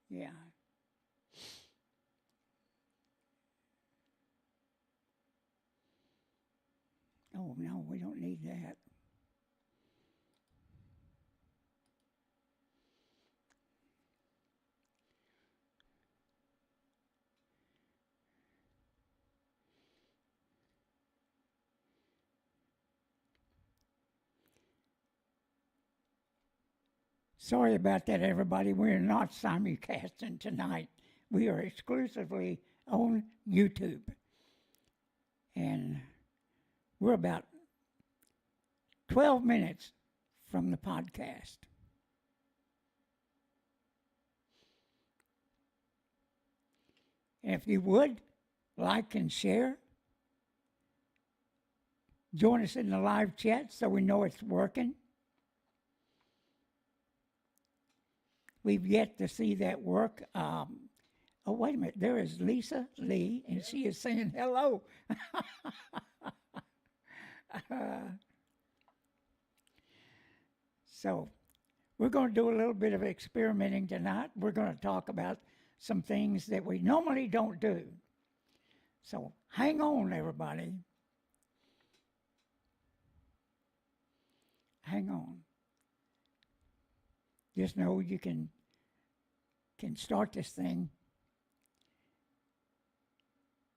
Yeah. Oh, no, we don't need that. Sorry about that, everybody. We're not simulcasting tonight. We are exclusively on YouTube. And we're about 12 minutes from the podcast. And if you would like and share, join us in the live chat so we know it's working. We've yet to see that work. Oh, wait a minute. There is Lisa Lee, and she is saying hello. So, we're going to do a little bit of experimenting tonight. We're going to talk about some things that we normally don't do. So, hang on, everybody. Hang on. Just know you can start this thing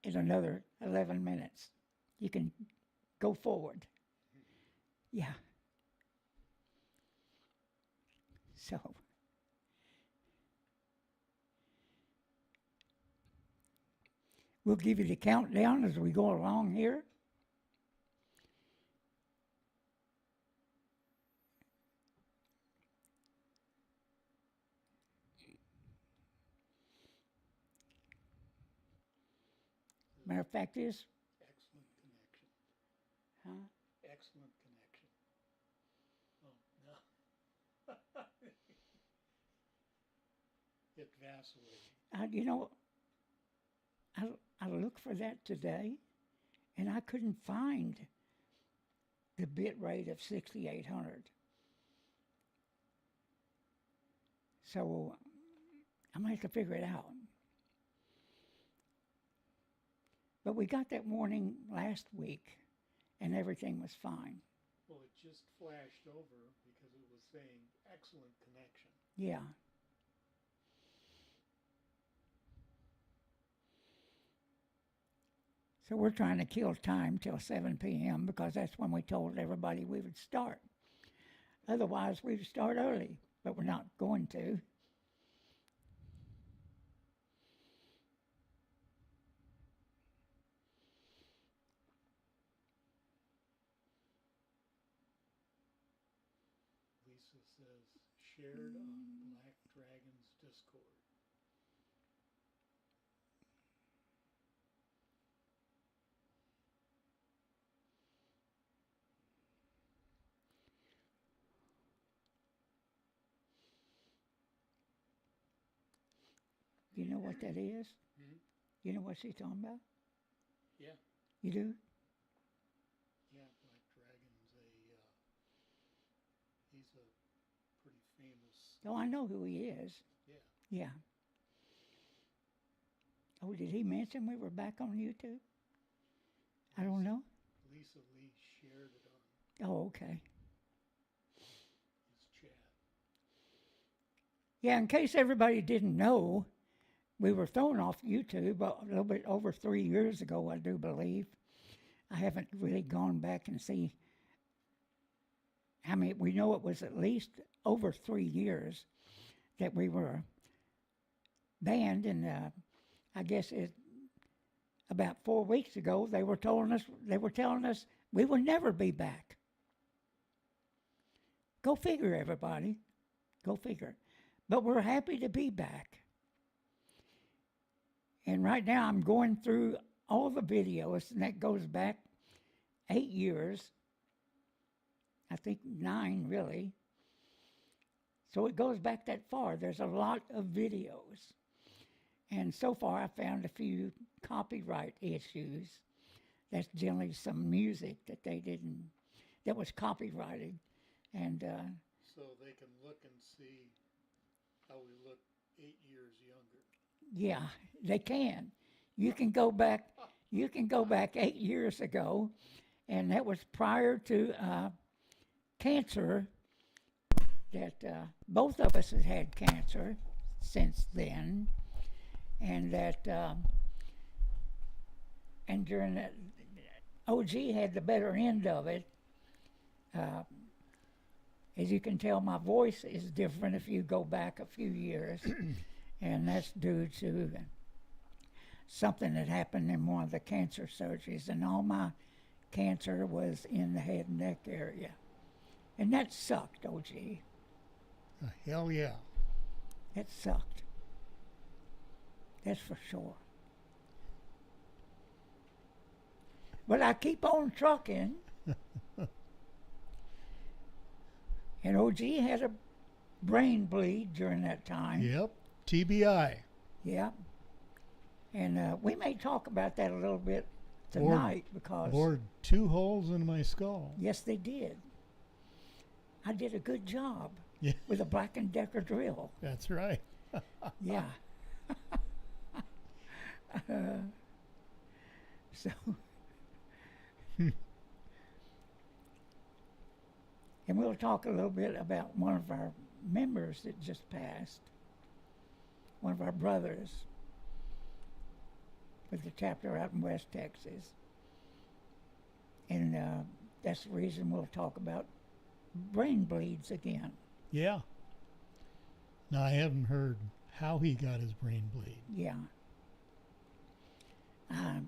in another 11 minutes. You can go forward. Yeah. So, we'll give you the countdown as we go along here. Matter of fact is, Excellent connection. huh? Excellent connection. Oh, no. It vacillated. You know, I looked for that today, and I couldn't find the bit rate of 6,800. So I'm going to have to figure it out. But we got that warning last week, and everything was fine. Well, it just flashed over because it was saying excellent connection. Yeah. So we're trying to kill time till 7 p.m. because that's when we told everybody we would start. Otherwise, we'd start early, but we're not going to. Lisa says, shared on Black Dragon's Discord. Do you know what that is? Mm-hmm. You know what she's talking about? Yeah, You do? yeah. Black Dragon's he's a pretty famous. Oh, I know who he is. Yeah. Yeah. Oh, did he mention we were back on YouTube? I don't know. Lisa Lee shared it on Oh, okay. his chat. Yeah, in case everybody didn't know, we were thrown off YouTube a little bit over 3 years ago, I do believe. I haven't really gone back and see how many. We know it was at least over 3 years that we were banned, and I guess about 4 weeks ago they were telling us we will never be back. Go figure, everybody. Go figure. But we're happy to be back. And right now I'm going through all the videos, and that goes back 8 years. I think 9, really. So it goes back that far. There's a lot of videos. And so far I found a few copyright issues. That's generally some music that that was copyrighted. And So they can look and see how we look 8 years younger. Yeah, they can. You can go back. You can go back 8 years ago, and that was prior to cancer. That both of us had had cancer since then, and that and during that, OG had the better end of it. Uh, as you can tell, my voice is different if you go back a few years, and that's due to something that happened in one of the cancer surgeries, and all my cancer was in the head and neck area. And that sucked, OG. Hell yeah. It sucked. That's for sure. But I keep on trucking. And OG had a brain bleed during that time. Yep. TBI. Yeah. And we may talk about that a little bit tonight because. Bored 2 holes in my skull. Yes, they did. I did a good job Yeah. with a Black & Decker drill. That's right. Yeah. So. And we'll talk a little bit about one of our members that just passed, one of our brothers with the chapter out in West Texas. And that's the reason we'll talk about brain bleeds again. Yeah. Now, I haven't heard how he got his brain bleed. Yeah. I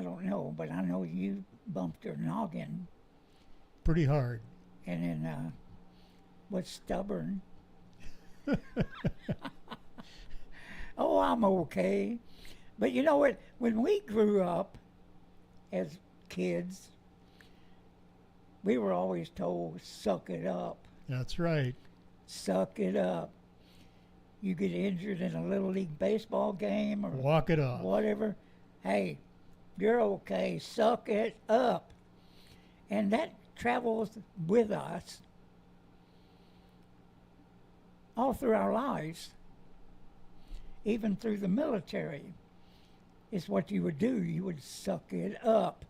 don't know, but I know you bumped your noggin. Pretty hard. And then was stubborn. Oh, I'm okay. But you know what? When we grew up as kids, we were always told, suck it up. That's right. Suck it up. You get injured in a Little League baseball game or Walk it off. whatever. Hey, you're okay. Suck it up. And that travels with us all through our lives, even through the military. Is what you would do. You would suck it up.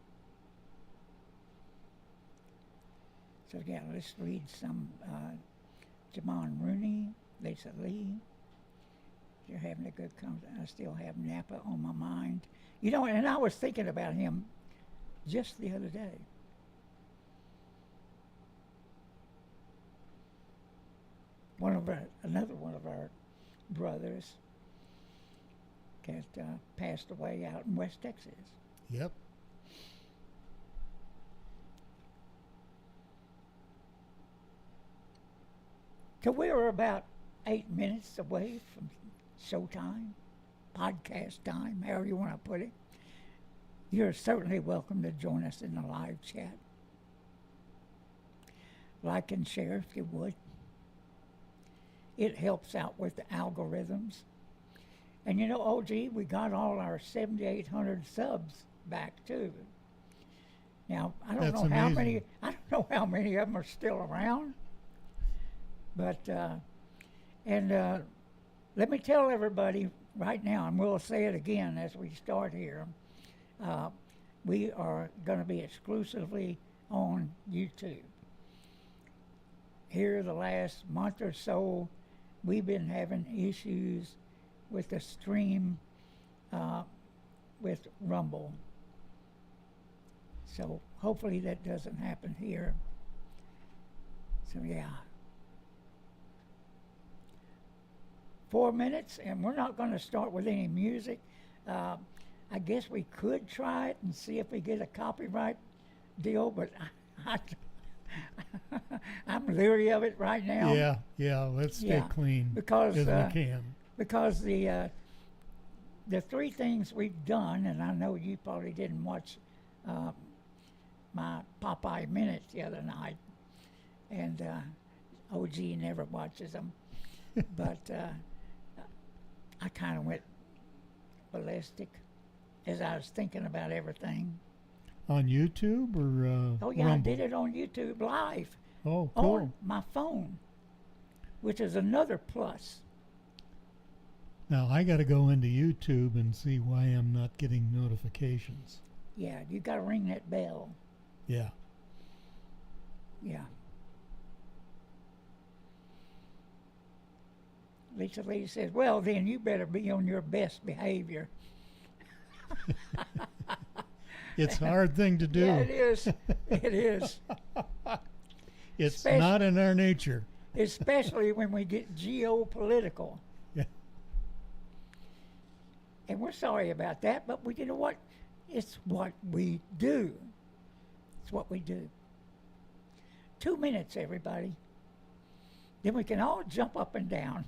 So yeah, let's read some Jamon Rooney, Lisa Lee. You're having a good conversation. I still have Napa on my mind. You know, and I was thinking about him just the other day. Another one of our brothers that passed away out in West Texas. Yep. So we were about 8 minutes away from showtime, podcast time, however you want to put it. You're certainly welcome to join us in the live chat. Like and share if you would. It helps out with the algorithms. And you know, OG, we got all our 7,800 subs back too. Now I don't That's know how many. amazing. I don't know how many of them are still around. But let me tell everybody right now, and we'll say it again as we start here. We are going to be exclusively on YouTube. Here, the last month or so, we've been having issues with the stream with Rumble. So hopefully that doesn't happen here. So yeah. 4 minutes, and we're not going to start with any music. I guess we could try it and see if we get a copyright deal, but I'm leery of it right now. Yeah. Let's stay Yeah, clean because as we can. because the 3 things we've done, and I know you probably didn't watch my Popeye minutes the other night, and OG never watches them, but I kind of went ballistic as I was thinking about everything. On YouTube or Oh yeah, Rumble? I did it on YouTube live Oh, cool. on my phone which is another plus. Now I got to go into YouTube and see why I'm not getting notifications. Yeah, you got to ring that bell. Yeah. Yeah. Lisa Lee says, well, then you better be on your best behavior. It's a hard thing to do. Yeah, it is. It is. It's not in our nature. Especially when we get geopolitical. Yeah. And we're sorry about that, but you know what? It's what we do. It's what we do. 2 minutes, everybody. Then we can all jump up and down.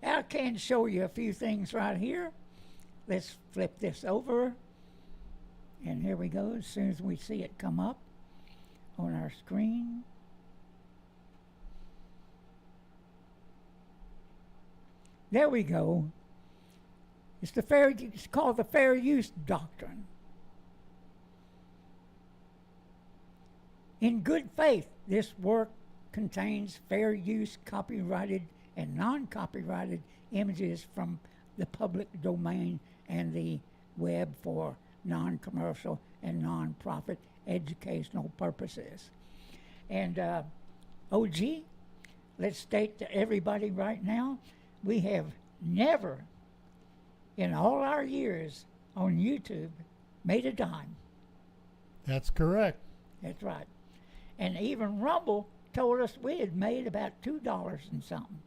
I can show you a few things right here. Let's flip this over. And here we go, as soon as we see it come up on our screen. There we go. It's called the Fair Use Doctrine. In good faith, this work contains fair use copyrighted and non-copyrighted images from the public domain and the web for non-commercial and non-profit educational purposes. And OG, let's state to everybody right now, we have never in all our years on YouTube made a dime. That's correct. That's right. And even Rumble told us we had made about $2 and something.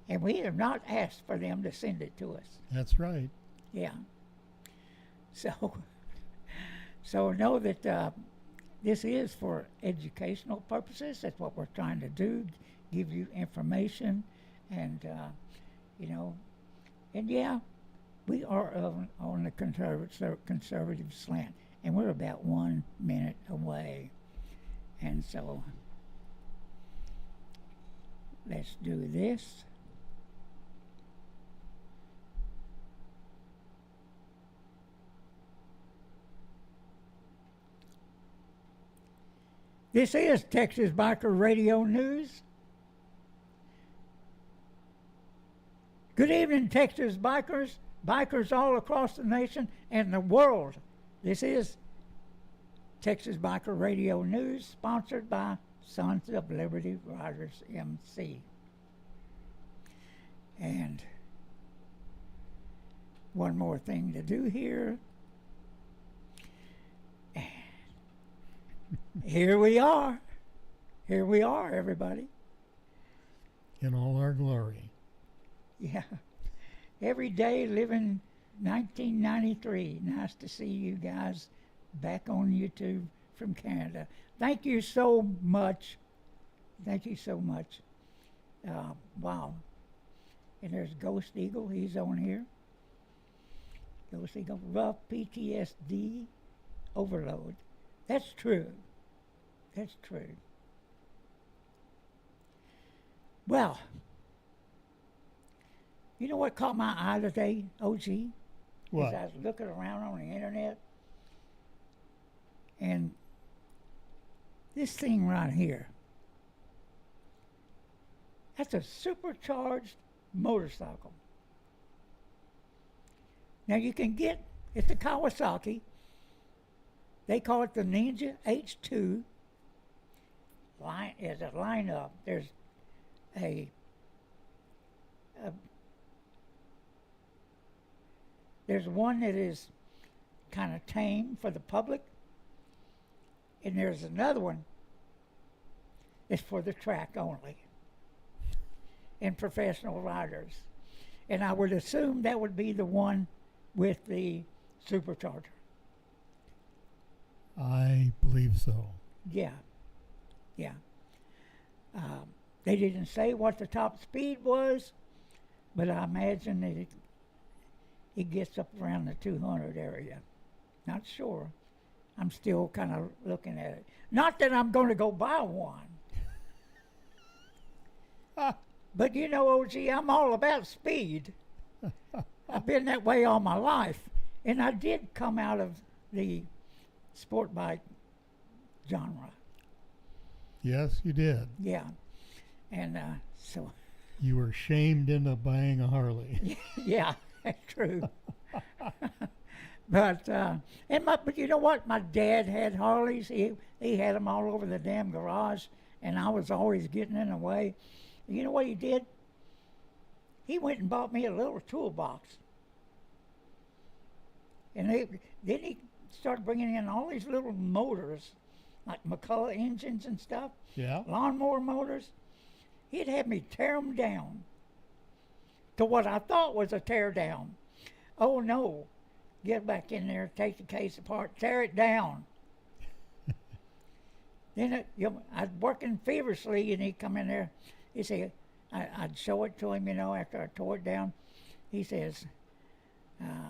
And we have not asked for them to send it to us. That's right. Yeah. So know that this is for educational purposes. That's what we're trying to do, give you information. And, and yeah, we are on the conservative slant. And we're about 1 minute away. And so let's do this. This is Texas Biker Radio News. Good evening, Texas bikers, bikers all across the nation and the world. This is Texas Biker Radio News, sponsored by Sons of Liberty Riders MC. And one more thing to do here. Here we are. Here we are, everybody. In all our glory. Yeah. Every day living 1993. Nice to see you guys back on YouTube from Canada. Thank you so much. Thank you so much. Wow. And there's Ghost Eagle. He's on here. Ghost Eagle. Rough PTSD overload. That's true. That's true. Well, you know what caught my eye today, OG? What? As I was looking around on the internet, and this thing right here, that's a supercharged motorcycle. Now you can get, it's a Kawasaki. They call it the Ninja H2. As a lineup, there's there's one that is kind of tame for the public, and there's another one that's for the track only and professional riders. And I would assume that would be the one with the supercharger. I believe so. Yeah. They didn't say what the top speed was, but I imagine that it gets up around the 200 area. Not sure. I'm still kind of looking at it. Not that I'm going to go buy one. But you know, OG, I'm all about speed. I've been that way all my life. And I did come out of the sport bike genre. Yes, you did. Yeah. And so, You were shamed into buying a Harley. yeah, that's true. But but you know what? My dad had Harleys. He had them all over the damn garage, and I was always getting in the way. You know what he did? He went and bought me a little toolbox, and then he started bringing in all these little motors, like McCullough engines and stuff, Yeah. lawnmower motors. He'd have me tear them down to what I thought was a tear down. Oh no. Get back in there, take the case apart, tear it down. Then I'd working feverishly, and he'd come in there. He said, I'd show it to him, after I tore it down. He says,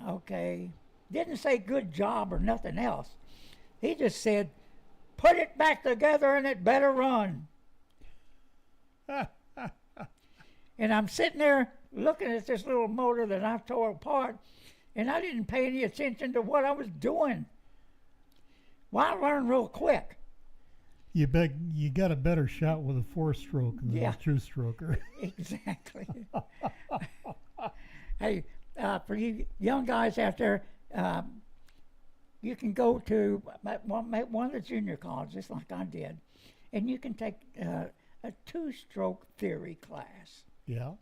okay. Didn't say good job or nothing else. He just said, put it back together and it better run. And I'm sitting there looking at this little motor that I tore apart, and I didn't pay any attention to what I was doing. Well, I learned real quick. You got a better shot with a 4-stroke than Yeah. a 2-stroker. Exactly. Hey, for you young guys out there, you can go to one of the junior colleges like I did, and you can take a 2-stroke theory class. Yeah.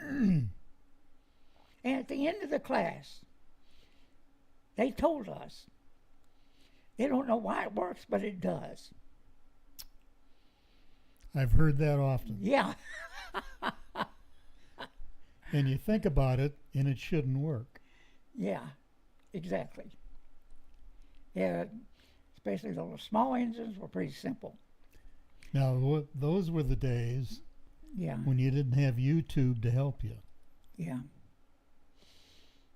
And at the end of the class, they told us they don't know why it works, but it does. I've heard that often. Yeah. And you think about it, and it shouldn't work. Yeah, exactly. Yeah, especially those small engines were pretty simple. Now, those were the days Yeah, when you didn't have YouTube to help you. yeah.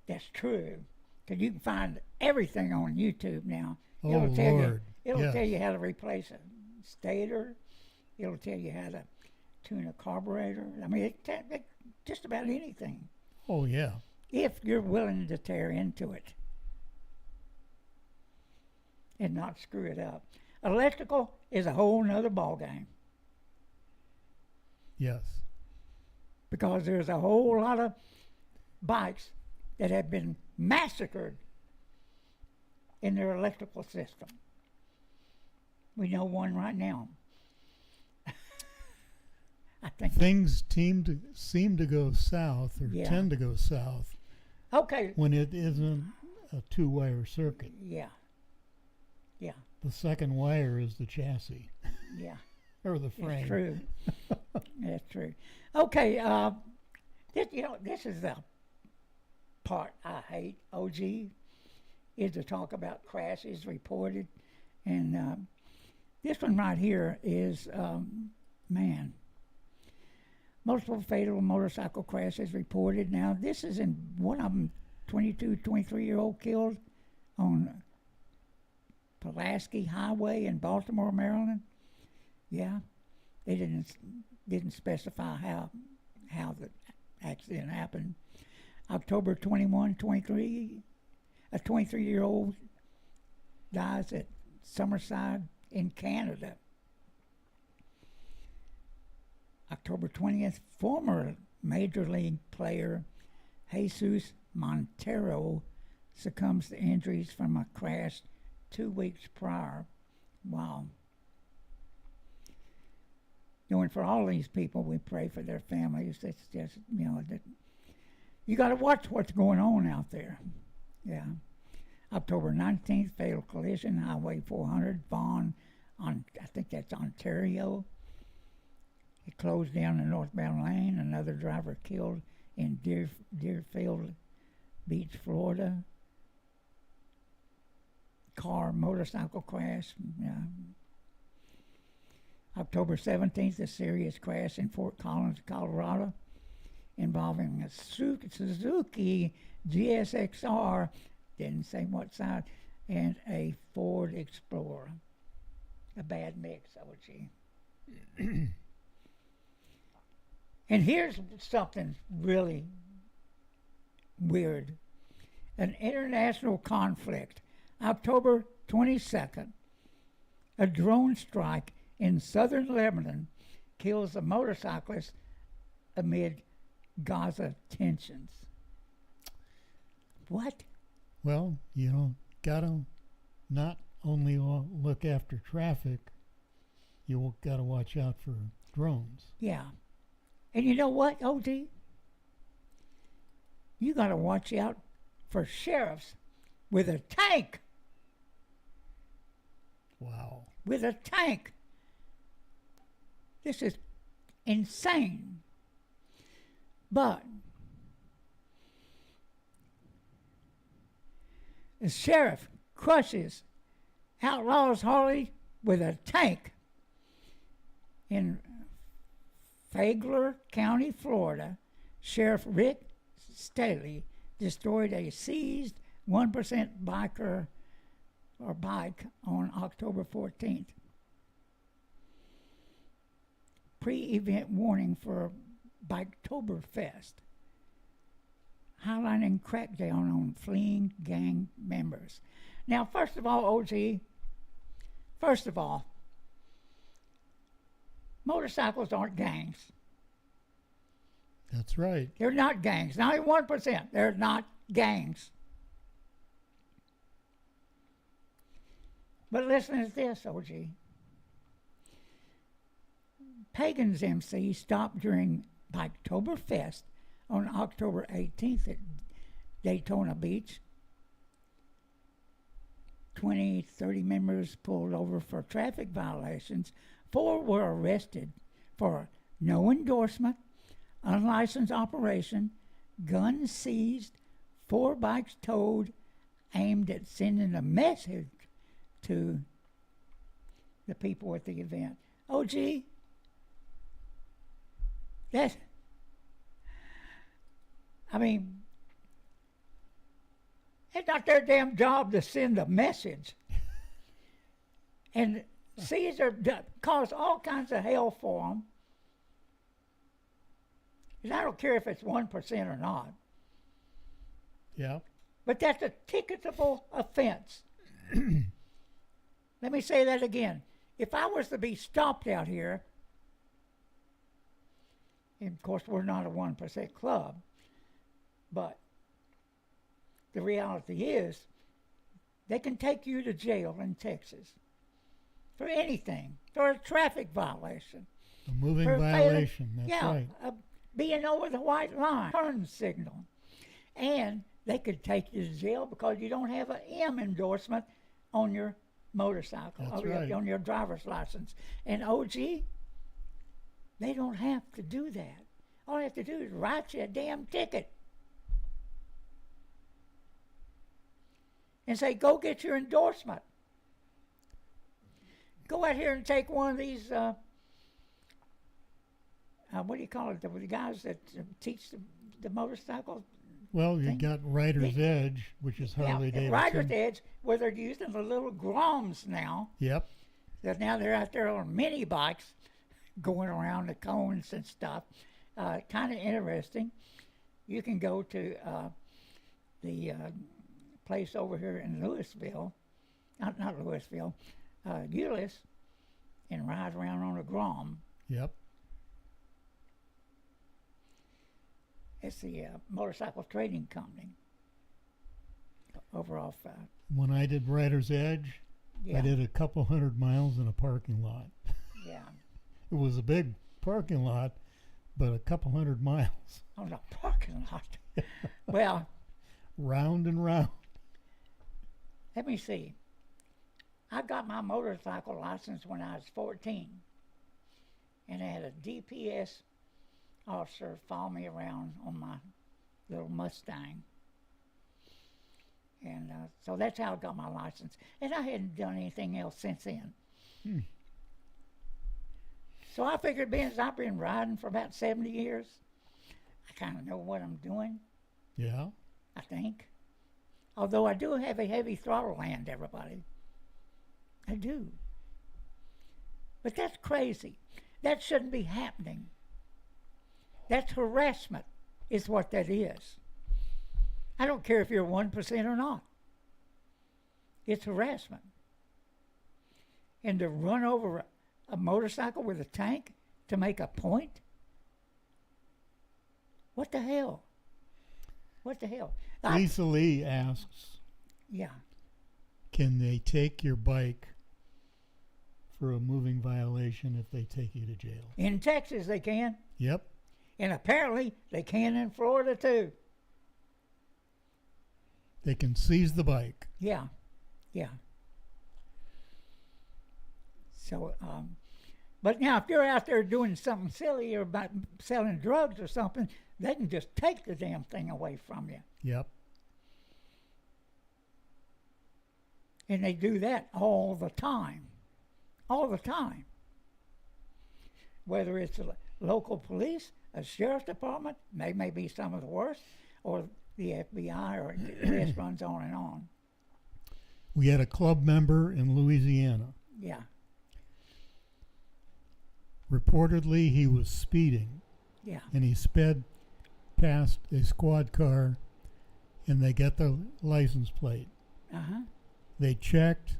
That's true. Because you can find everything on YouTube now. Oh, tell Lord. You, it'll Yes. tell you how to replace a stator. It'll tell you how to tune a carburetor. I mean, it just about anything. Oh, yeah. If you're willing to tear into it and not screw it up. Electrical is a whole nother ballgame, Yes. because there's a whole lot of bikes that have been massacred in their electrical system. We know one right now. I think. Things seem to go south, or Yeah. tend to go south, Okay. when it isn't a 2-wire circuit. Yeah. Yeah. The second wire is the chassis Yeah. or the frame. That's true. That's true. Okay. This is the part I hate. OG is to talk about crashes reported, and this one right here is man. Multiple fatal motorcycle crashes reported. Now, this is in one of them, 22, 23-year-old killed on Pulaski Highway in Baltimore, Maryland. Yeah, they didn't specify how the accident happened. October 21, 23, a 23-year-old dies at Summerside in Canada. October 20th, former Major League player Jesus Montero succumbs to injuries from a crash 2 weeks prior. Wow. And for all these people, we pray for their families. It's just, that you got to watch what's going on out there. Yeah. October 19th, fatal collision, Highway 400, Vaughan, I think that's Ontario. It closed down the northbound lane. Another driver killed in Deerfield Beach, Florida. Motorcycle crash. October 17th, a serious crash in Fort Collins, Colorado, involving a Suzuki GSXR, didn't say what side, and a Ford Explorer. A bad mix, I would say. And here's something really weird. An international conflict. October 22nd, a drone strike in southern Lebanon kills a motorcyclist amid Gaza tensions. What? Well, you know, gotta not only look after traffic, you gotta watch out for drones. Yeah. And you know what, OD? You got to watch out for sheriffs with a tank. Wow. With a tank. This is insane. But the sheriff crushes outlaws Harley with a tank in Flagler County, Florida. Sheriff Rick Staley destroyed a seized 1% biker or bike on October 14th. Pre-event warning for Biketoberfest, highlighting crackdown on fleeing gang members. Now, first of all, OG, motorcycles aren't gangs. That's right. They're not gangs. 91%. They're not gangs. But listen to this, OG. Pagan's MC stopped during Biketoberfest on October 18th at Daytona Beach. 30 members pulled over for traffic violations. 4 were arrested for no endorsement, unlicensed operation, guns seized, 4 bikes towed, aimed at sending a message to the people at the event. OG, it's not their damn job to send a message. And Caesar caused all kinds of hell for them. And I don't care if it's 1% or not. Yeah. But that's a ticketable offense. Let me say that again. If I was to be stopped out here, and of course we're not a 1% club, but the reality is they can take you to jail in Texas for anything, for a traffic violation. A moving for violation, failing, that's right. Being over the white line, turn signal. And they could take you to jail because you don't have an M endorsement on your motorcycle, That's right. on your driver's license. And OG, they don't have to do that. All they have to do is write you a damn ticket and say, go get your endorsement. Go out here and take one of these, what do you call it, the guys that teach the motorcycle. Well, you got Rider's Edge, which is Harley Davidson. Rider's Edge, where they're using the little Groms now. Yep. That now they're out there on mini bikes going around the cones and stuff. Kind of interesting. You can go to the place over here in Louisville, not Louisville, Euless, and ride around on a Grom. Yep. It's the motorcycle trading company. Over off. When I did Rider's Edge, Yeah. I did a couple 100 miles in a parking lot. Yeah. It was a big parking lot, but a couple 100 miles. On the parking lot. Well, Round and round. let me see. I got my motorcycle license when I was 14. And I had a DPS officer follow me around on my little Mustang. And so that's how I got my license. And I hadn't done anything else since then. So I figured, being as I've been riding for about 70 years, I kind of know what I'm doing, Yeah. I think. Although I do have a heavy throttle hand, everybody. I do. But that's crazy. That shouldn't be happening. That's harassment, is what that is. I don't care if you're 1% or not. It's harassment. And to run over a motorcycle with a tank to make a point? What the hell? What the hell? Lisa Lee asks, Yeah. can they take your bike for a moving violation if they take you to jail? In Texas, they can. Yep. And apparently, they can in Florida, too. They can seize the bike. Yeah. Yeah. So, but now if you're out there doing something silly or about selling drugs or something, they can just take the damn thing away from you. Yep. And they do that all the time. All the time. Whether it's a local police, a sheriff's department, they may be some of the worst, or the FBI, or the list runs on and on. We had a club member in Louisiana. Yeah. Reportedly, he was speeding, Yeah. and he sped past a squad car, and they got the license plate. Uh-huh. They checked,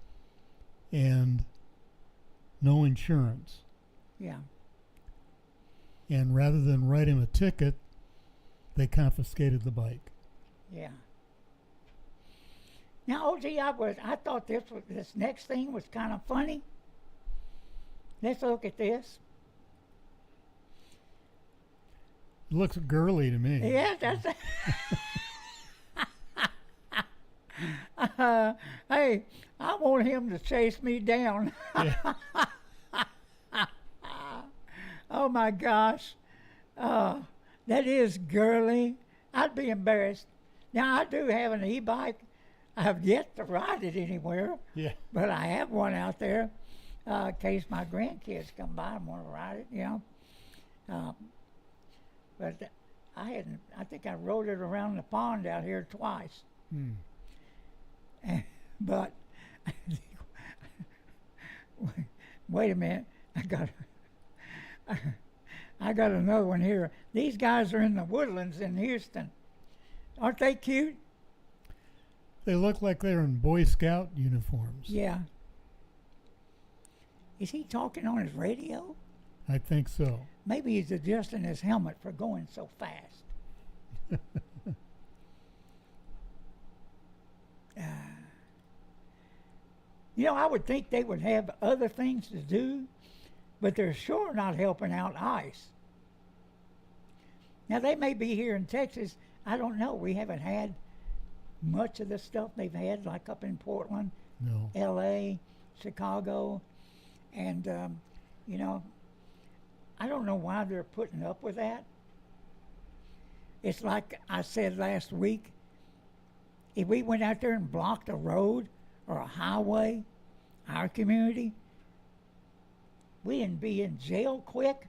and no insurance. Yeah. And rather than write him a ticket, they confiscated the bike. Yeah. Now, OG, I thought this next thing was kind of funny. Let's look at this. It looks girly to me. Yeah, that's. Hey, I want him to chase me down. Yeah. Oh my gosh, that is girly. I'd be embarrassed. Now I do have an e-bike. I have yet to ride it anywhere, Yeah. but I have one out there in case my grandkids come by and want to ride it. You know, but I hadn't. I think I rode it around the pond out here twice. But wait a minute, I got another one here. These guys are in the woodlands in Houston. Aren't they cute? They look like they're in Boy Scout uniforms. Yeah. Is he talking on his radio? I think so. Maybe he's adjusting his helmet for going so fast. You know, I would think they would have other things to do, but they're sure not helping out ICE. Now, they may be here in Texas. I don't know. We haven't had much of the stuff they've had, like up in Portland, No. L.A., Chicago, and, you know, I don't know why they're putting up with that. It's like I said last week, if we went out there and blocked a road or a highway, our community, we'd be in jail quick,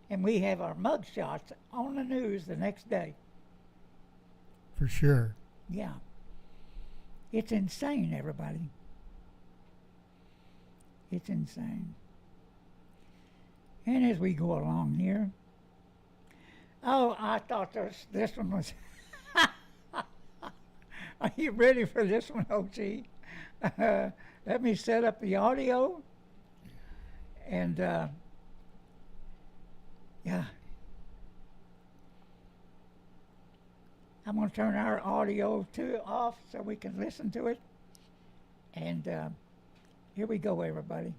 and we have our mug shots on the news the next day. For sure. Yeah. It's insane, everybody. It's insane. And as we go along here, oh, I thought this one was. Are you ready for this one, OG? Let me set up the audio. And, yeah. I'm going to turn our audio off so we can listen to it. And here we go, everybody.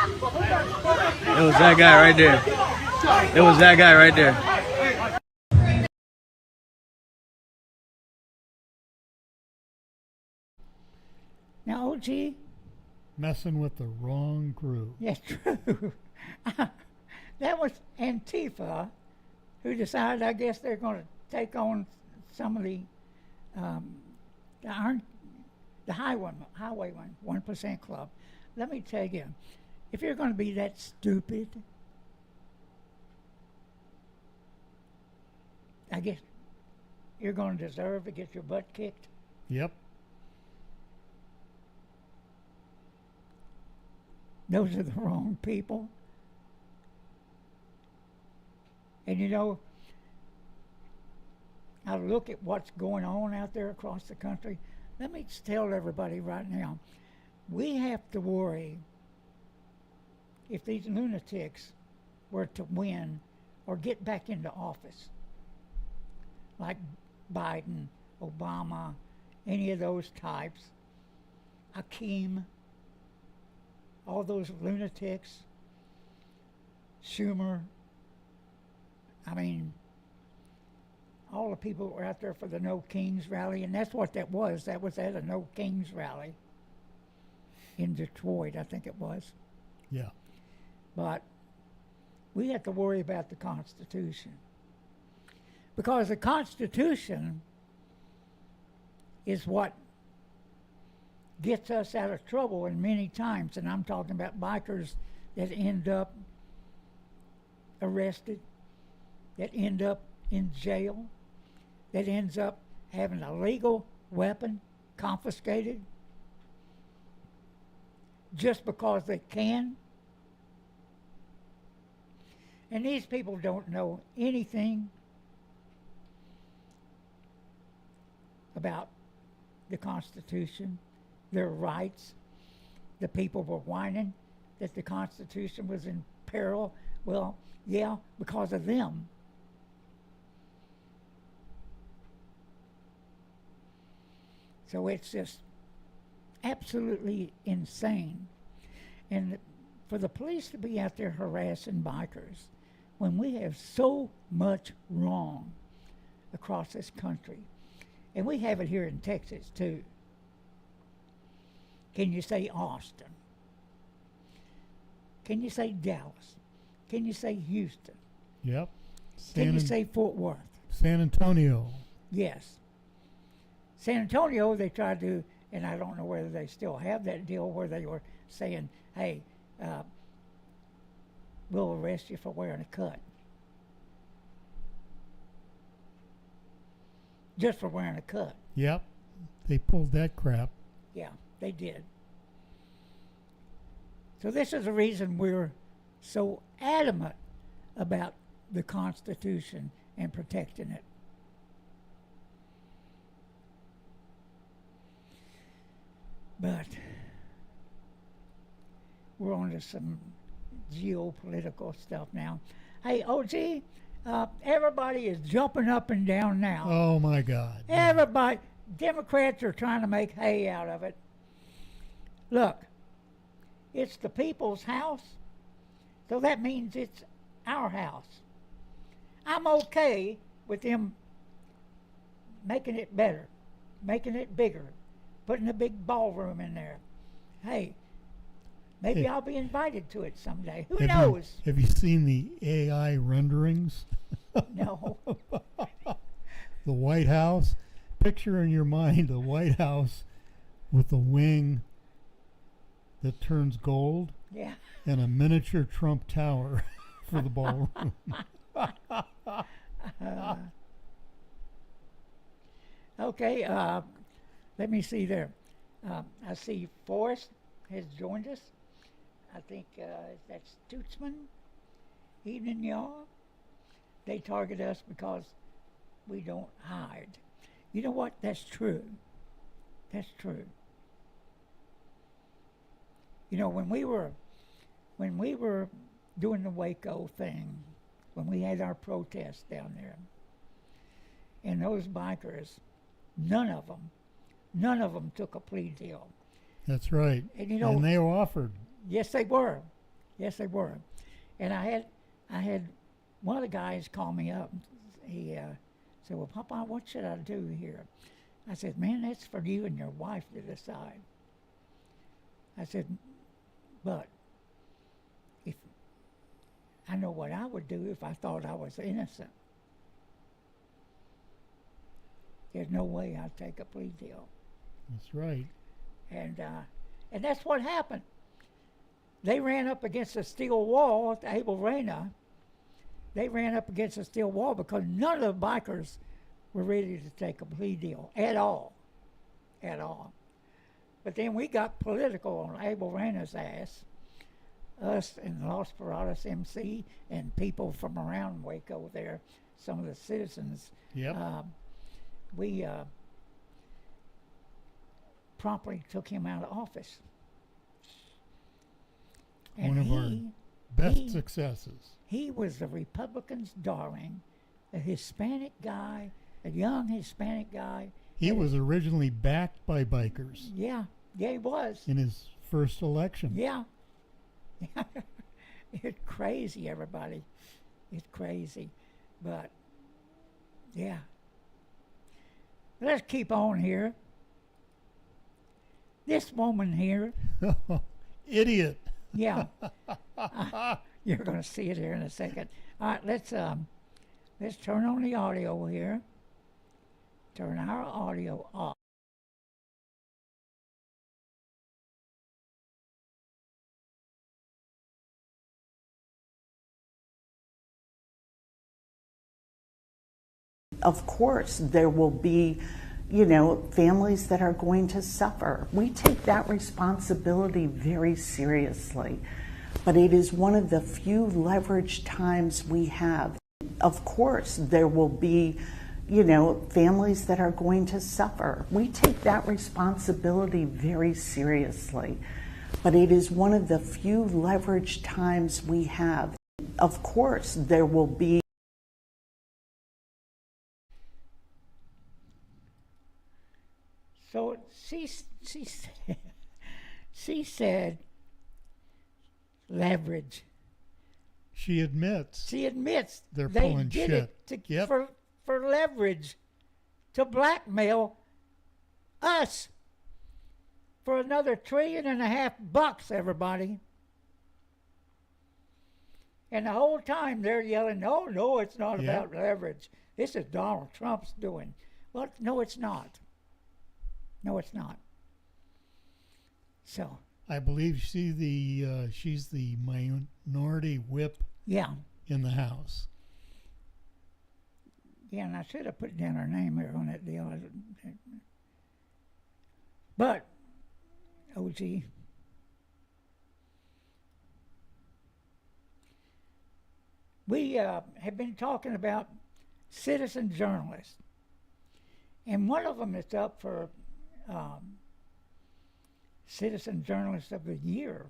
It was that guy right there. It was that guy right there. Now, OG, Messing with the wrong crew. yeah, true. That was Antifa, who decided, I guess, they're going to take on some of the highway one, 1% Club. Let me tell you, if you're going to be that stupid, I guess you're going to deserve to get your butt kicked. Yep. Those are the wrong people. And you know, I look at what's going on out there across the country. Let me just tell everybody right now, we have to worry if these lunatics were to win or get back into office, like Biden, Obama, any of those types, Hakeem, all those lunatics, Schumer. I mean, all the people that were out there for the No Kings rally, and that's what that was. That was at a No Kings rally in Detroit, I think it was. Yeah. But we have to worry about the Constitution. Because the Constitution is what gets us out of trouble in many times. And I'm talking about bikers that end up arrested, that end up in jail, that ends up having a legal weapon confiscated just because they can. And these people don't know anything about the Constitution, their rights. The people were whining that the Constitution was in peril. Well, yeah, because of them. So it's just absolutely insane. And for the police to be out there harassing bikers when we have so much wrong across this country, and we have it here in Texas too. Can you say Austin? Can you say Dallas? Can you say Houston? Yep. Can you say Fort Worth? San Antonio. Yes. San Antonio, they tried to, and I don't know whether they still have that deal where they were saying, hey, we'll arrest you for wearing a cut. Just for wearing a cut. Yep. They pulled that crap. Yeah, they did. So this is the reason we're so adamant about the Constitution and protecting it. But we're on to some geopolitical stuff now. Hey, OG, everybody is jumping up and down now. Oh my God. Everybody, Democrats are trying to make hay out of it. Look, it's the people's house, so that means it's our house. I'm okay with them making it better, making it bigger, putting a big ballroom in there. Hey, maybe Hey. I'll be invited to it someday. Who Have knows? Have you seen the AI renderings? No. The White House. Picture in your mind the White House with a wing that turns gold Yeah. and a miniature Trump Tower for the ballroom. Okay, let me see there. I see Forrest has joined us. I think that's Tootsman. Evening, y'all. They target us because we don't hide. You know what? That's true. That's true. You know, when we were doing the Waco thing, when we had our protests down there, and those bikers, none of them took a plea deal. That's right. And you know, and they were offered. yes, they were. Yes, they were. And I had one of the guys call me up. He said, "Well, Popeye, what should I do here?" I said, "Man, that's for you and your wife to decide." I said, "But if I know what I would do if I thought I was innocent. There's no way I'd take a plea deal." That's right. And that's what happened. they ran up against a steel wall at the Abel Reyna. They ran up against a steel wall because none of the bikers were ready to take a plea deal at all. At all. But then we got political on Abel Reyna's ass. Us and Los Parados MC and people from around Waco there, some of the citizens. Yep. We promptly took him out of office. One of our best successes. He was the Republicans' darling, a Hispanic guy, a young Hispanic guy. He was originally backed by bikers Yeah, he was. in his first election. Yeah. It's crazy, everybody. It's crazy. But, yeah. Let's keep on here. This woman here, Idiot. yeah. You're going to see it here in a second. All right, let's turn on the audio here. Turn our audio off. Of course, there will be, families that are going to suffer. We take that responsibility very seriously, but it is one of the few leverage times we have. Of course, there will be, families that are going to suffer. We take that responsibility very seriously, but it is one of the few leverage times we have. Of course, there will be. So she said leverage. She admits. She admits They're they pulling did shit. it for leverage, to blackmail us for another $1.5 trillion, everybody. And the whole time they're yelling, no, it's not about leverage. This is Donald Trump's doing. Well, no, it's not. No, it's not. So. I believe she's the minority whip Yeah. in the House. Yeah, and I should have put down her name here on that deal. But, OG, we have been talking about citizen journalists. And one of them that's up for Citizen Journalist of the Year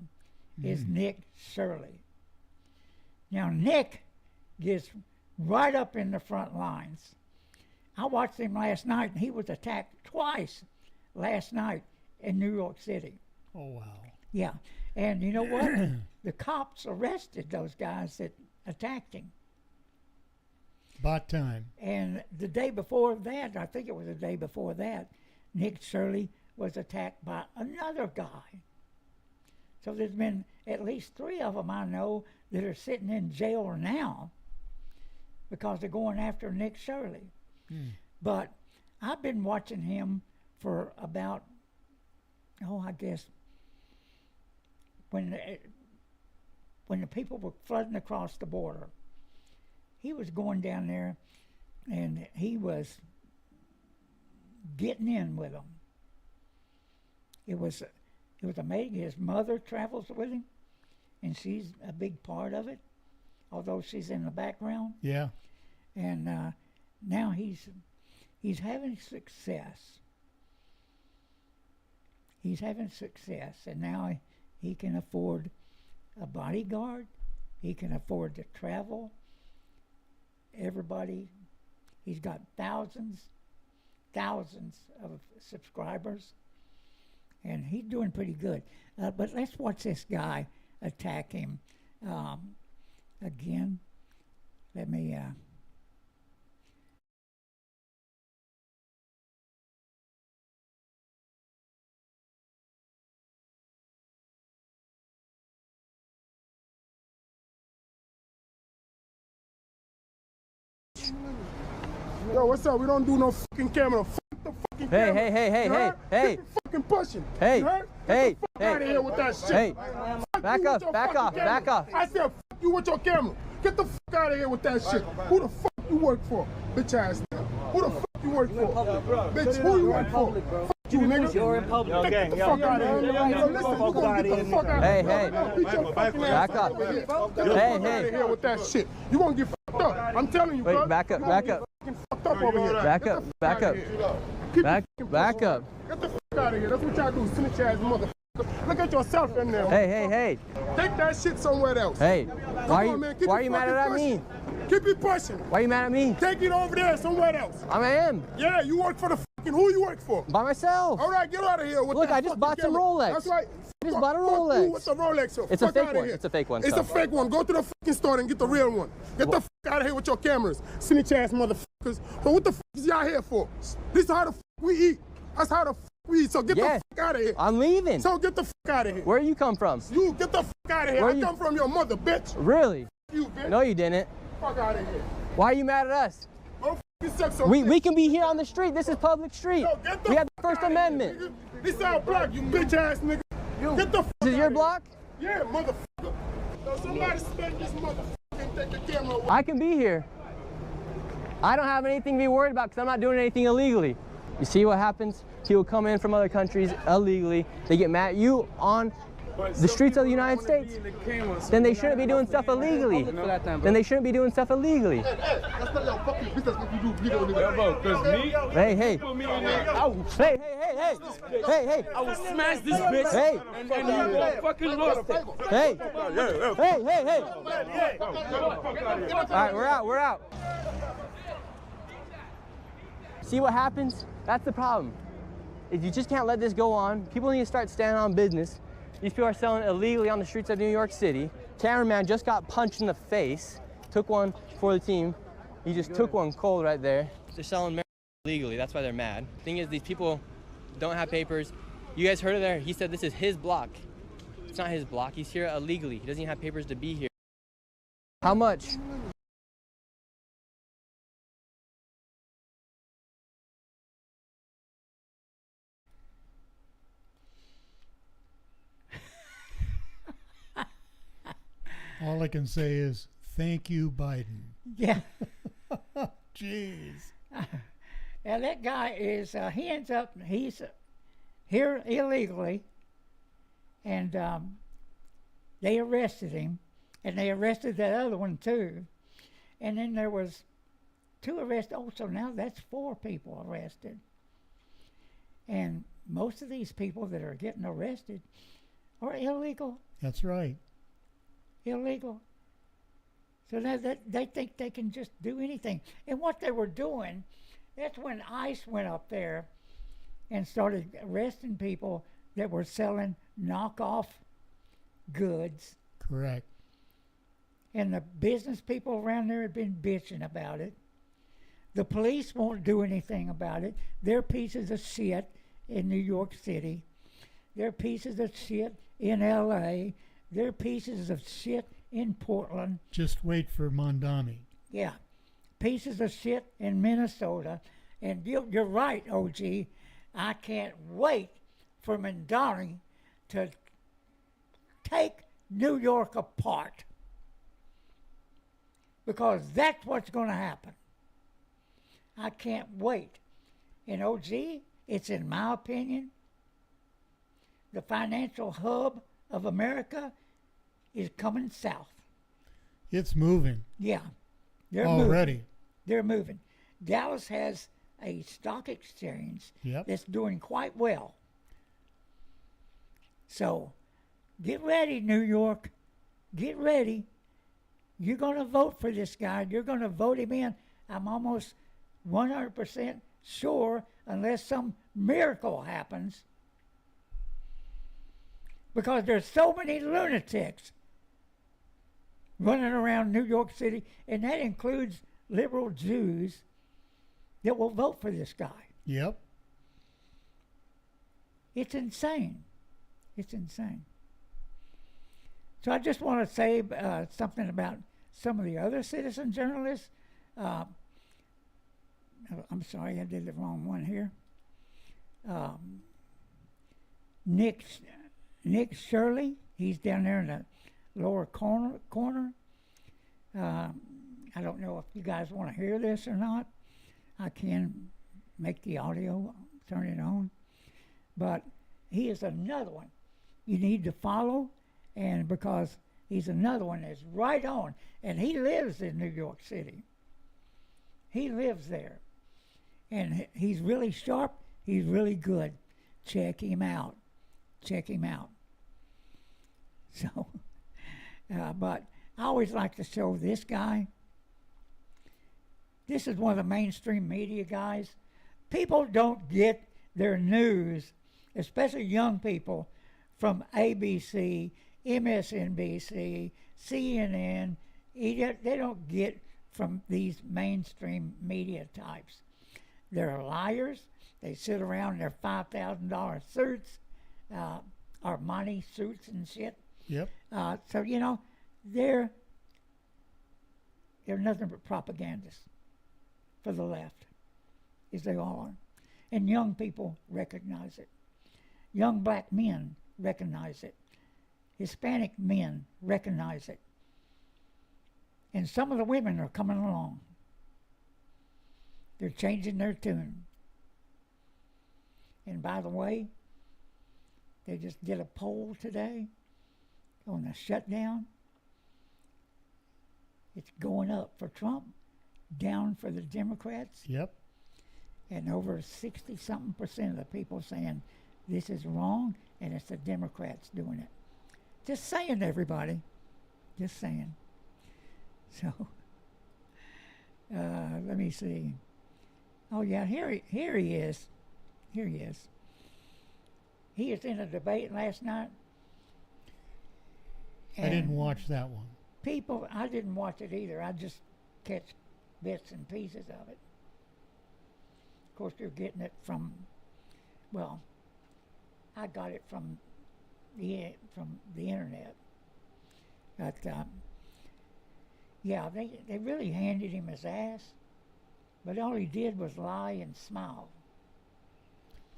is Nick Shirley. Now, Nick gets right up in the front lines. I watched him last night, and he was attacked twice last night in New York City. Oh, wow. Yeah. And you know what? The cops arrested those guys that attacked him. About time. And the day before that, I think it was the day before that, Nick Shirley was attacked by another guy. So there's been at least 3 of them I know that are sitting in jail now because they're going after Nick Shirley. But I've been watching him for about, I guess, when the people were flooding across the border, he was going down there and he was getting in with them. It was amazing. His mother travels with him, and she's a big part of it, although she's in the background. Yeah. And now he's having success. He's having success, and now he can afford a bodyguard. He can afford to travel. Everybody, he's got thousands of subscribers, and he's doing pretty good. But let's watch this guy attack him again. Let me. Yo, what's up? We don't do no fucking camera. Fuck the fucking camera. Hey. You heard? Keep it fucking pushing. Hey. You heard? Hey, Out of here with that shit. hey, Fuck back you up, with your back fucking off, camera. back off. I said, fuck you with your camera. Get the fuck out of here with that shit. Who the fuck you work for, bitch ass nigga? Who the fuck you work for? Bitch, who you work for? Fuck you, nigga. You're in public. Get the fuck out of here. Yo, listen, you gonna get the fuck out of Hey, here. hey. I'm gonna beat your fucking ass Back up. over here. Get the Hey, fuck out hey. of here with that shit. You gonna get fucked up. I'm telling you, Wait, bro. back up, You back gonna up. get fucking fucked up over here. Back Get up, the fuck back outta up. here. Keep Back, your fucking back pussy up. Get the fuck out of here. That's what y'all do, snitch ass motherfucker. Look at yourself in there. Hey, hey, hey. Take that shit somewhere else. Hey, Come why on, man. are Keep you it mad fucking at me? pushing. Keep it pushing. Why are you mad at me? Take it over there somewhere else. I am. Yeah, you work for the fucking, who you work for? By myself. All right, get out of here with Look, that I just fucking bought some camera. Rolex. That's right. I just Fuck- bought a fuck you Rolex. with the Rolex. It's a Fuck fake outta one. here. It's a fake one, It's so. a fake one. Go to the fucking store and get the real one. Get the fuck out of here with your cameras, snitch ass motherfuckers. But what the fuck is y'all here for? This is how the fuck we eat. That's how the fuck we eat. So get Yes. the fuck out of here. I'm leaving. So get the fuck out of here. Where you come from? You get the fuck out of here. Where I you- come from your mother, bitch. Really? You bitch. No, you didn't. Fuck out of here. Why are you mad at us? Go fucking suck some We dick. can be here on the street. This is public street. Yo, get the We have the fuck First outta here, Amendment. nigga. This our block, you bitch ass nigga. Get the fuck This is your outta block? here. Yeah, motherfucker. Yo, somebody smack this motherfucker and take the camera away. I can be here. I don't have anything to be worried about because I'm not doing anything illegally. You see what happens? People come in from other countries illegally. They get mad at you on the streets of the United States. Then they shouldn't be doing stuff illegally. Then they shouldn't be doing stuff illegally. That's not your fucking business what you do, nigga. Hey, hey. Hey, hey, hey, hey. I will smash this bitch. Hey. And you won't fucking look. Hey. Hey, hey, hey. All right, we're out. See what happens? That's the problem. Is you just can't let this go on. People need to start standing on business. These people are selling illegally on the streets of New York City. Cameraman just got punched in the face. Took one for the team. He just took one cold right there. They're selling marijuana illegally. That's why they're mad. Thing is, these people don't have papers. You guys heard it there. He said this is his block. It's not his block. He's here illegally. He doesn't even have papers to be here. How much? All I can say is thank you, Biden. Yeah. Jeez. Now that guy is, he's here illegally, and they arrested him, and they arrested that other one too. And then there was 2 arrests. Oh, so now that's 4 people arrested. And most of these people that are getting arrested are illegal. That's right. Illegal. So now that they think they can just do anything. And what they were doing, that's when ICE went up there and started arresting people that were selling knockoff goods. Correct. And the business people around there had been bitching about it. The police won't do anything about it. They're pieces of shit in New York City. They're pieces of shit in LA. They're pieces of shit in Portland. Just wait for Mondani. Yeah. Pieces of shit in Minnesota. And you're right, OG. I can't wait for Mondani to take New York apart. Because that's what's going to happen. I can't wait. And OG, it's in my opinion, the financial hub of America is coming south. It's moving Yeah. They're already. moving. They're moving. Dallas has a stock exchange Yep. that's doing quite well. So get ready, New York. Get ready. You're going to vote for this guy. You're going to vote him in. I'm almost 100% sure, unless some miracle happens. Because there's so many lunatics running around New York City, and that includes liberal Jews that will vote for this guy. Yep. It's insane. It's insane. So I just want to say something about some of the other citizen journalists. I'm sorry, I did the wrong one here. Nick Nick Shirley, he's down there in the lower corner. I don't know if you guys want to hear this or not. I can make the audio, turn it on. But he is another one you need to follow, and because he's another one that's right on, and he lives in New York City. He lives there, and he's really sharp. He's really good. Check him out. Check him out. So, but I always like to show this guy. This is one of the mainstream media guys. People don't get their news, especially young people, from ABC, MSNBC, CNN. They don't get from these mainstream media types. They're liars. They sit around in their $5,000 suits, Armani suits and shit. Yep. So, you know, they're nothing but propagandists for the left, as they all are. And young people recognize it. Young black men recognize it. Hispanic men recognize it. And some of the women are coming along. They're changing their tune. And by the way, they just did a poll today on the shutdown. It's going up for Trump, down for the Democrats. Yep. And over 60-something% of the people saying this is wrong, and it's the Democrats doing it. Just saying, everybody. Just saying. So, let me see. Oh yeah, here he is. Here he is. He was in a debate last night. I didn't watch that one. People, I didn't watch it either. I just catch bits and pieces of it. Of course, you're getting it from, well, I got it from the internet. But yeah, they really handed him his ass, but all he did was lie and smile.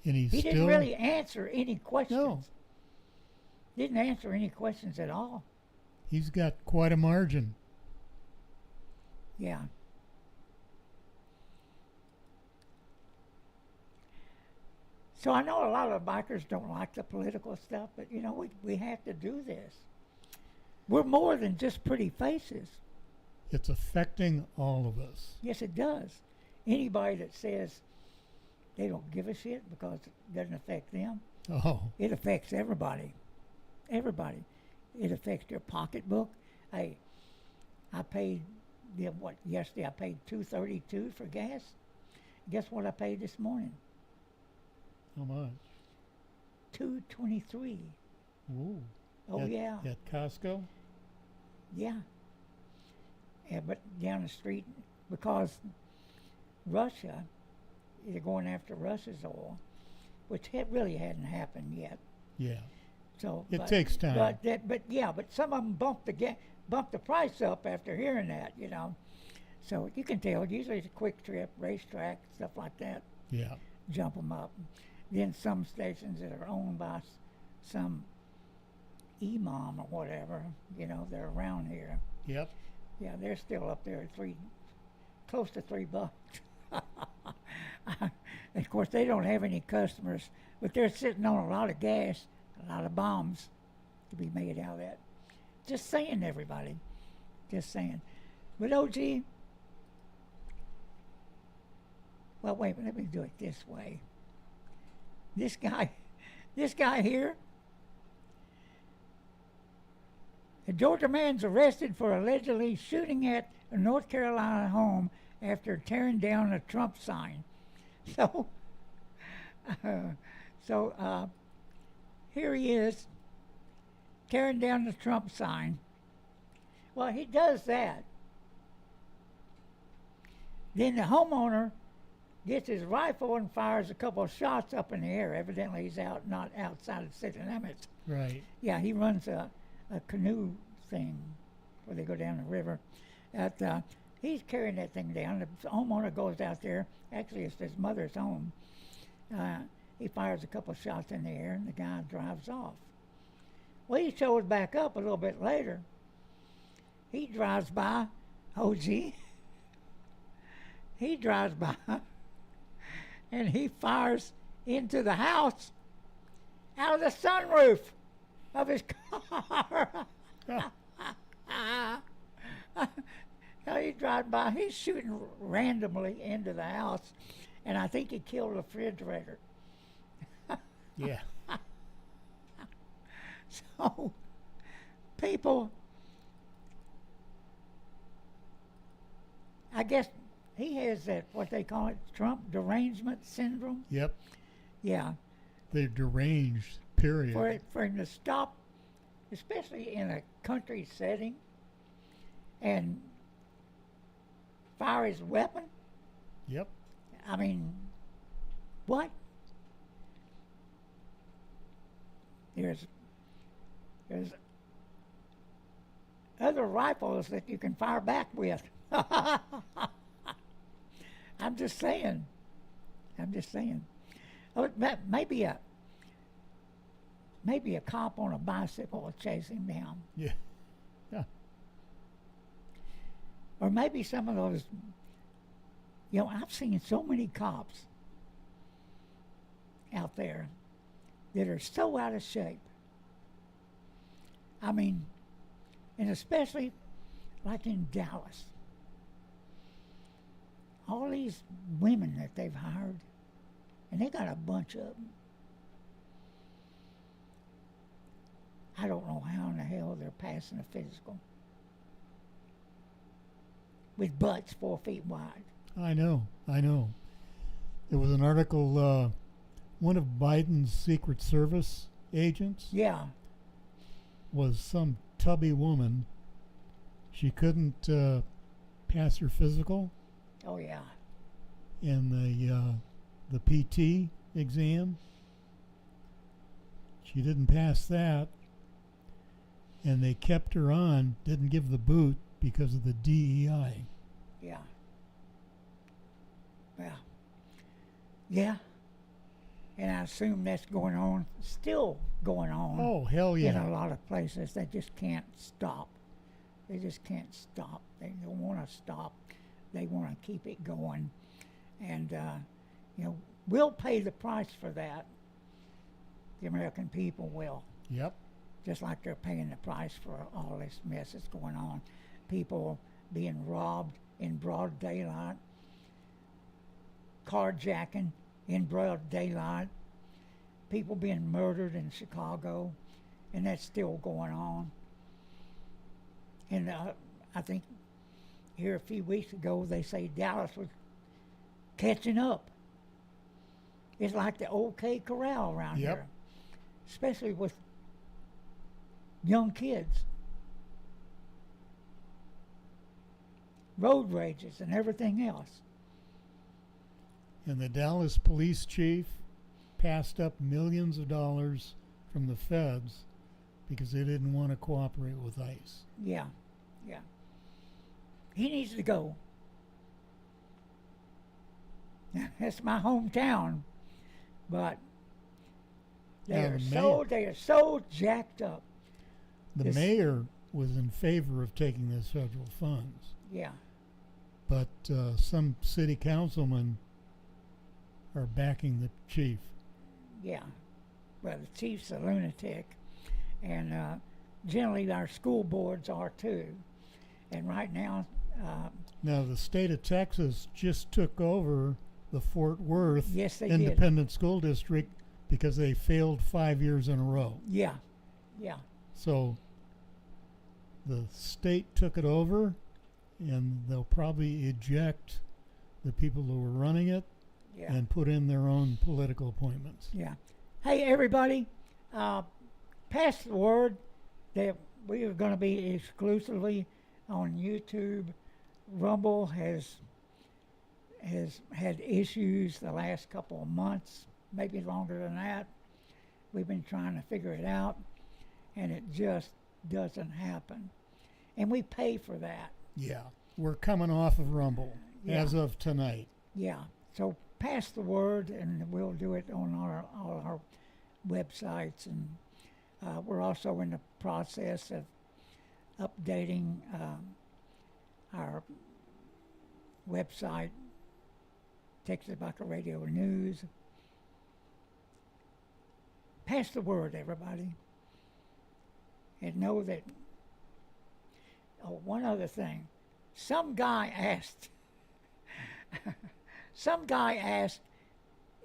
And He still didn't really answer any questions. No. Didn't answer any questions at all. He's got quite a margin. Yeah. So I know a lot of bikers don't like the political stuff, but you know, we have to do this. We're more than just pretty faces. It's affecting all of us. Yes, it does. Anybody that says they don't give a shit because it doesn't affect them, Oh, it affects everybody. Everybody. It affects your pocketbook. Hey, I paid yesterday I paid $2.32 for gas. Guess what I paid this morning? how much? $2.23. Ooh. Oh At- yeah. At Costco? Yeah. Yeah, but down the street, because Russia, they're going after Russia's oil, which really hadn't happened yet. Yeah. So It takes time. But some of them bumped the price up after hearing that, you know. So you can tell. Usually it's a quick trip, racetrack, stuff like that. Yeah. Jump them up. Then some stations that are owned by some imam or whatever, you know, they're around here. Yep. Yeah, they're still up there at close to $3. Of course, they don't have any customers, but they're sitting on a lot of gas, a lot of bombs to be made out of that. Just saying, everybody. Just saying. But OG, well, wait, let me do it this way. This guy here, a Georgia man's arrested for allegedly shooting at a North Carolina home after tearing down a Trump sign. So, here he is, tearing down the Trump sign. Well, he does that. Then the homeowner gets his rifle and fires a couple of shots up in the air. Evidently, he's not outside of city limits. Right. Yeah, he runs a canoe thing where they go down the river. He's carrying that thing down. The homeowner goes out there. Actually, it's his mother's home. He fires a couple shots in the air, and the guy drives off. Well, he shows back up a little bit later. He drives by, OG. He drives by, and he fires into the house out of the sunroof of his car. He drives by, he's shooting randomly into the house, and I think he killed the refrigerator. Yeah. So, people, I guess he has that, what they call it, Trump derangement syndrome. Yep. Yeah. They're deranged, period. For him to stop, especially in a country setting, and fire his weapon. Yep. I mean, what? There's other rifles that you can fire back with. I'm just saying. Oh, maybe a cop on a bicycle will chase him down. Yeah. Yeah. Or maybe some of those, I've seen so many cops out there that are so out of shape. I mean, and especially like in Dallas. All these women that they've hired, and they got a bunch of them. I don't know how in the hell they're passing a physical with butts 4 feet wide. I know. There was an article, one of Biden's Secret Service agents Yeah, was some tubby woman. She couldn't pass her physical oh yeah. in the PT exam. She didn't pass that, and they kept her on, didn't give the boot because of the DEI. Yeah. Well, yeah. And I assume that's going on, still going on. Oh, hell In yeah. a lot of places. They just can't stop. They just can't stop. They don't want to stop. They want to keep it going. And, we'll pay the price for that. The American people will. Yep. Just like they're paying the price for all this mess that's going on. People being robbed in broad daylight, carjacking in broad daylight, people being murdered in Chicago, and that's still going on. And I think here a few weeks ago they say Dallas was catching up. It's like the OK Corral around Yep. here, especially with young kids. Road rages and everything else. And the Dallas police chief passed up millions of dollars from the feds because they didn't want to cooperate with ICE. Yeah. He needs to go. That's my hometown. But they Yeah, are so jacked up. The This- mayor was in favor of taking this federal funds, Yeah. but some city councilmen are backing the chief. Yeah. Well, the chief's a lunatic. And generally our school boards are too. And right now, Now, the state of Texas just took over the Fort Worth yes, they did. Independent School District because they failed 5 years in a row. Yeah. So the state took it over, and they'll probably eject the people who were running it Yeah. and put in their own political appointments. Yeah. Hey, everybody, pass the word that we are going to be exclusively on YouTube. Rumble has had issues the last couple of months, maybe longer than that. We've been trying to figure it out, and it just doesn't happen. And we pay for that. Yeah, we're coming off of Rumble Yeah. as of tonight. Yeah. So pass the word, and we'll do it on all our websites. And we're also in the process of updating our website, Texas Tobacco Radio News. Pass the word, everybody. And know that, oh, one other thing. Some guy asked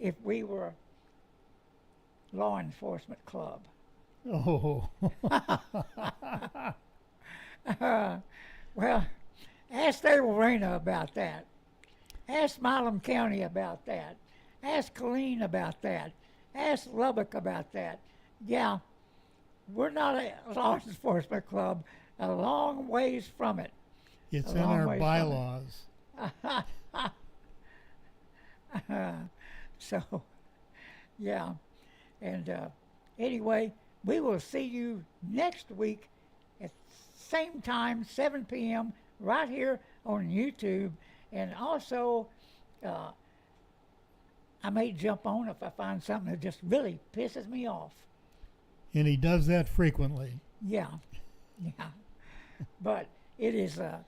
if we were law enforcement club. Oh. Well, ask Lorena about that. Ask Milam County about that. Ask Colleen about that. Ask Lubbock about that. Yeah, we're not a law enforcement club. A long ways from it. It's A in long our ways from it. bylaws. So, yeah. And anyway, we will see you next week at same time, 7 p.m., right here on YouTube. And also, I may jump on if I find something that just really pisses me off. And he does that frequently. Yeah, yeah. But it is a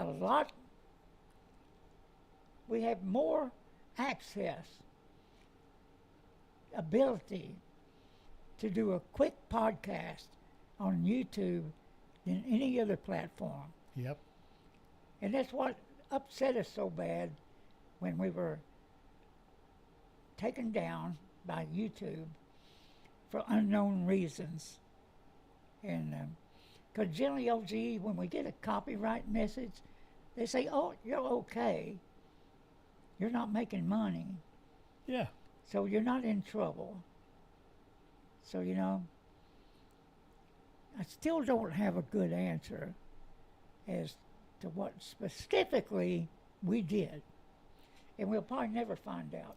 lot. We have more access, ability to do a quick podcast on YouTube than any other platform. Yep. And that's what upset us so bad when we were taken down by YouTube for unknown reasons. And because generally LGE, when we get a copyright message, they say, oh, you're okay. You're not making money. Yeah. So you're not in trouble. So, you know, I still don't have a good answer as to what specifically we did. And we'll probably never find out.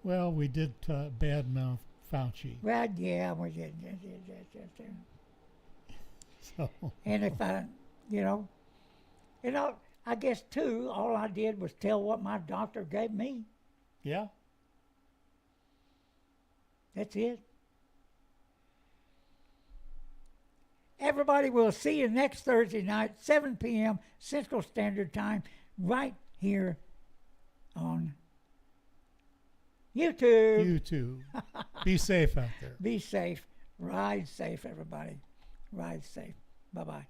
Well, we did badmouth Fauci. Well, yeah, we did. So. And if I, you know, I guess too, all I did was tell what my doctor gave me. Yeah. That's it. Everybody, will see you next Thursday night, 7 p.m. Central Standard Time, right here on YouTube. YouTube. Be safe out there. Be safe. Ride safe, everybody. Ride safe. Bye-bye.